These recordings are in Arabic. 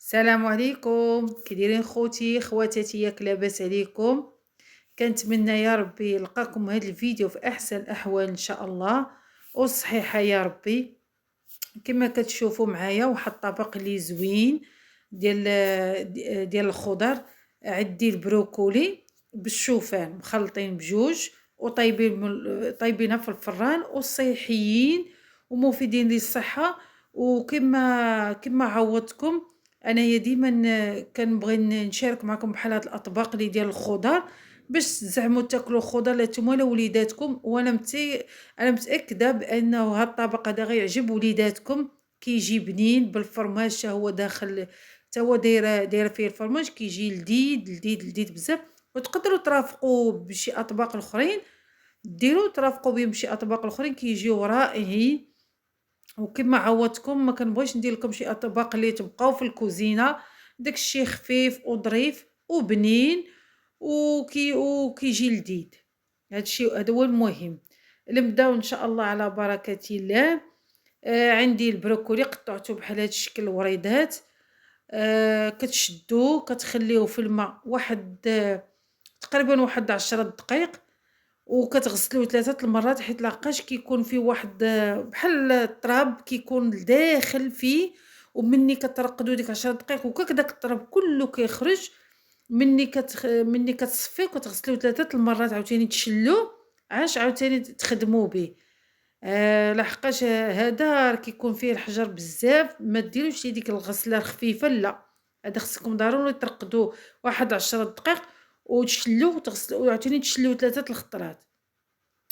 السلام عليكم، كي دايرين خوتي خواتاتي؟ ياك لاباس عليكم؟ كنتمنى يا ربي يلقاكم هذا الفيديو في احسن الاحوال ان شاء الله وصحيحه يا ربي. كما كتشوفوا معايا واحد الطبق اللي زوين ديال ديال الخضر. عندي البروكولي بالشوفان مخلطين بجوج وطيبين طيبينها في الفران وصحيين ومفيدين للصحه. وكما عودتكم انايا ديما كنبغي نشارك معكم بحال هاد الاطباق اللي ديال الخضر باش زعما تاكلوا خضر لا نتوما لا وليداتكم. انا متاكده بانه هاد الطبق هذا غيعجب وليداتكم. كيجي بنين بالفرماج حتى هو داخل، حتى هو دايره فيه الفرماج، كيجي لذيذ لذيذ لذيذ بزاف. وتقدروا ترافقوا بشي اطباق اخرين، ديروا ترافقوا بهم بشي اطباق اخرين كيجيو رائعين. وكما عودتكم ما كنبغيش ندير لكم شي اطباق اللي تبقاو في الكوزينه، داكشي خفيف وظريف وبنين وكيجي لذيذ. هذا هو المهم. نبداو ان شاء الله على بركه الله. عندي البروكولي قطعته بحال هاد الشكل وريدات. كتشدوه كتخليوه في الماء واحد تقريبا واحد 10 دقائق، وكتغسلوه 3 المرات حيت لحقاش كيكون فيه واحد بحال التراب كيكون داخل فيه. ومني كترقدوا ديك 10 دقائق وكاك داك التراب كله كيخرج. مني كتصفيه وكتغسلوه 3 المرات عاوتاني تشلوه عاش عاوتاني تخدموا به. لحقاش هذا راه كيكون فيه الحجر بزاف، ما ديروش ليه ديك الغسله الخفيفه، لا، هذا خصكم ضروري ترقدوه واحد 10 دقائق وتشلوه وتغسلوه وعاوتاني تشلوه 3 الخطرات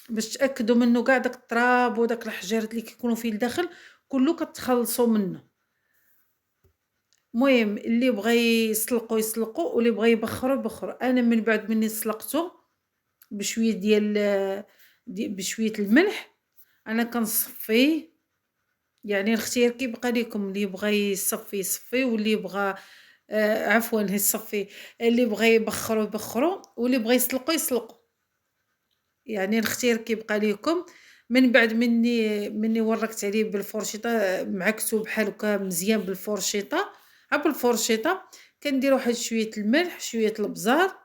باش تاكدوا منه كاع داك التراب وداك الحجارات اللي كيكونوا فيه لداخل كله كتخلصوا منه. المهم اللي بغى يسلقوا يسلقوا واللي بغى يبخروا يبخروا. انا من بعد مني سلقته بشويه بشويه الملح انا كنصفيه. يعني الاختيار كيبقى ليكم، اللي بغى يصفي يصفي واللي بغى عفوا يصفي، اللي بغى يبخروا يبخروا واللي بغى يسلقوا يسلقوا. يعني الاختيار كيبقى ليكم. من بعد مني وركت عليه بالفرشيطه معكتو بحال هكا مزيان بالفرشيطه. ها بالفرشيطه كندير واحد شويه الملح شويه البزار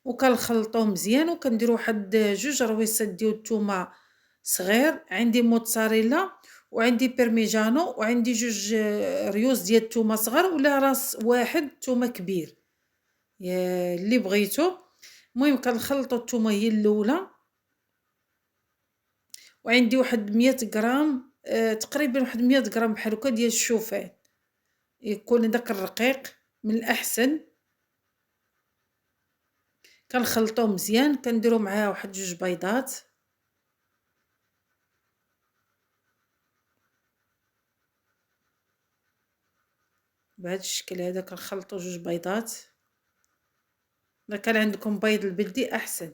وكنخلطوه مزيان وكندير واحد جوج رويصات ديال الثومه صغير. عندي موتزاريلا وعندي بيرميجانو وعندي جوج ريوس ديال الثومه صغار ولا راس واحد ثومه كبير، يا اللي بغيتو. المهم كنخلطوا الثومه هي الاولى. وعندي واحد 100 غرام تقريبا واحد 100 غرام بحال هكا ديال الشوفان، يكون داك الرقيق من الاحسن. كنخلطوه مزيان كنديروا معاه واحد جوج بيضات. بهذا الشكل هذا كنخلطوا جوج بيضات. الا كان عندكم بيض البلدي احسن.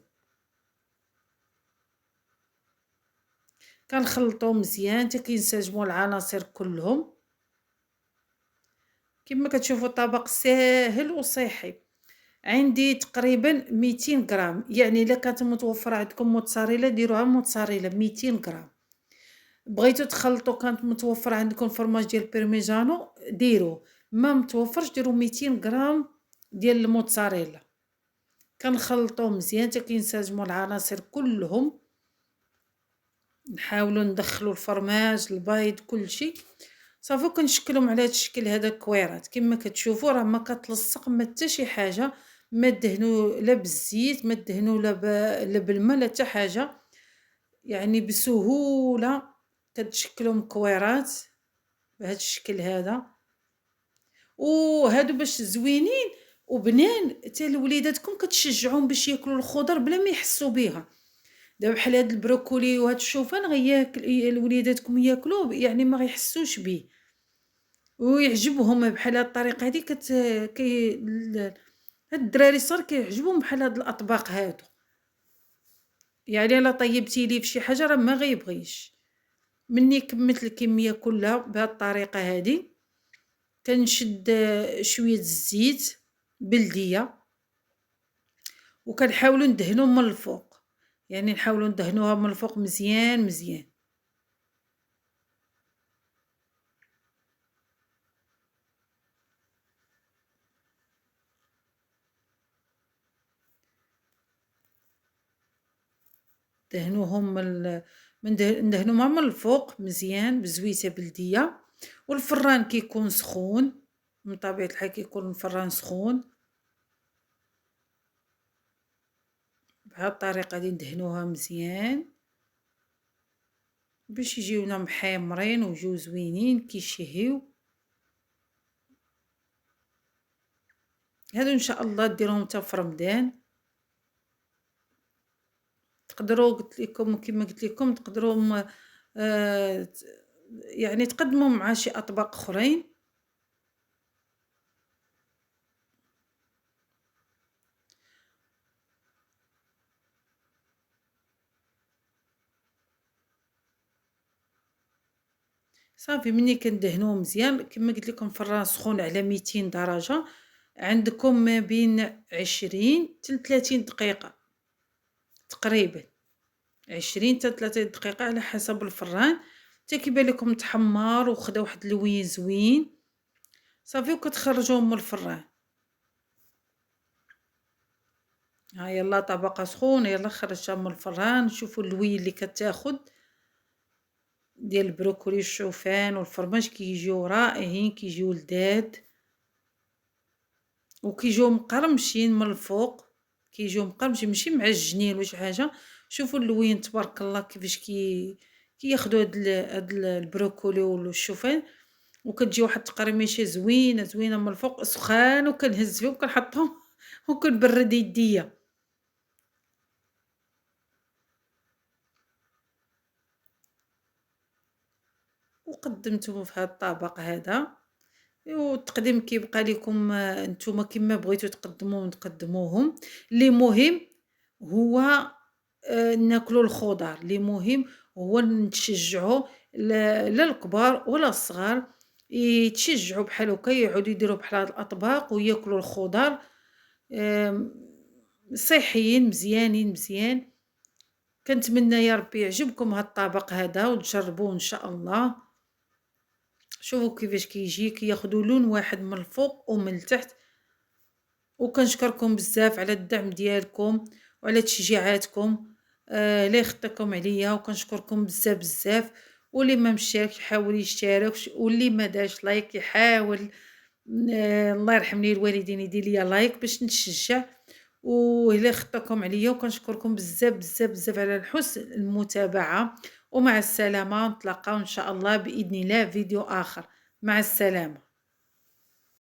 كنخلطوه مزيان حتى كينسجموا العناصر كلهم. كما كتشوفوا طبق ساهل وصحي. عندي تقريبا 200 غرام، يعني الا كانت متوفره عندكم موتزاريلا ديروها موتزاريلا 200 غرام. بغيتو تخلطوا كانت متوفره عندكم فرماج ديال بيرميجانو ديروه، ما متوفرش ديروا 200 غرام ديال الموتزاريلا. كنخلطوه مزيان حتى كينسجموا العناصر كلهم. نحاولوا ندخلوا الفرماج البيض كلشي صافي. كنشكلهم على هذا الشكل هذا كويرات كما كتشوفوا، راه ما كتلصق ما حتى شي حاجه، ما دهنوا لا بالزيت ما دهنوا لا بالماء لا حتى حاجه. يعني بسهوله كتشكلهم كويرات بهذا الشكل هذا. وهادو باش زوينين وبنان حتى لوليداتكم كتشجعوهم باش ياكلوا الخضر بلا ما يحسوا بها. دابا بحال هاد البروكولي وهاد الشوفان غياكل وليداتكم ياكلوه يعني ما غيحسوش به ويعجبهم بحال هاد الطريقه هادي هاد الدراري الصغار كيعجبهم بحال هاد الاطباق هادو. يعني الا طيبتي ليه فشي حاجه راه ما غيبغيش. مني كملت الكميه كلها بهاد الطريقه هادي كنشد شويه الزيت بلديه وكنحاولوا ندهنوا من الفوق، يعني نحاولوا ندهنوها من الفوق مزيان مزيان. دهنوهم ندهنوهم من الفوق مزيان بزويته بلديه. والفران كيكون سخون، من طبيعة الحال كيكون الفران سخون. بهاد الطريقه دي ندهنوها مزيان باش يجيونا محمرين ويجيو زوينين كيشهيو. هادو ان شاء الله ديروهم حتى في رمضان. تقدروا قلت لكم كما قلت لكم تقدروا يعني تقدموا مع شي اطباق اخرين. صافي ملي كندهنوه مزيان كما قلت لكم فران سخون على 200 درجه، عندكم ما بين 20 حتى 30 دقيقه تقريبا، 20 حتى 30 دقيقه على حسب الفران، حتى كيبان لكم تحمر وخدا واحد اللون زوين. صافي وكتخرجوه من الفران. ها يلا طبقه سخونه، يلا خرجتها من الفران. شوفوا اللوين اللي كتاخد ديال البروكولي والشوفان والفرماج كيجيو رائعين، كيجيو لذاذ وكيجيو مقرمشين من الفوق، كيجيو مقرمشين ماشي معجنين ولا شي حاجه. شوفوا اللوين تبارك الله كيفاش كياخدوا هاد البروكولي والشوفان، وكتجي واحد التقرميشه زوينه زوينه من الفوق سخان، وكنهز فيهم كنحطهم وكنبرد يديا. وقدمته في هذا الطبق هذا. والتقديم كيبقى لكم نتوما كما بغيتو تقدموهم. اللي مهم هو ناكلوا الخضر، اللي مهم هو نتشجعوا لا الكبار ولا الصغار يتشجعوا بحال هكا، يعودوا يديروا بحال هاد الاطباق وياكلوا الخضر صحيين مزيانين مزيان. كنتمنى يا ربي يعجبكم هاد الطبق هذا وتجربوه ان شاء الله. شوفوا كيفاش كيجي كياخدوا لون واحد من الفوق ومن التحت. وكنشكركم بزاف على الدعم ديالكم وعلى تشجيعاتكم. لا يخطيكم عليا، وكنشكركم بزاف بزاف. واللي ما مشاركش يحاول يشترك، واللي ما داش لايك يحاول الله يرحم لي الوالدين يدير لي لايك باش نتشجع. وإلا خطاكم عليا، وكنشكركم بزاف بزاف بزاف على حسن المتابعة. ومع السلامة، نتلاقاو إن شاء الله بإذن الله فيديو آخر. مع السلامة.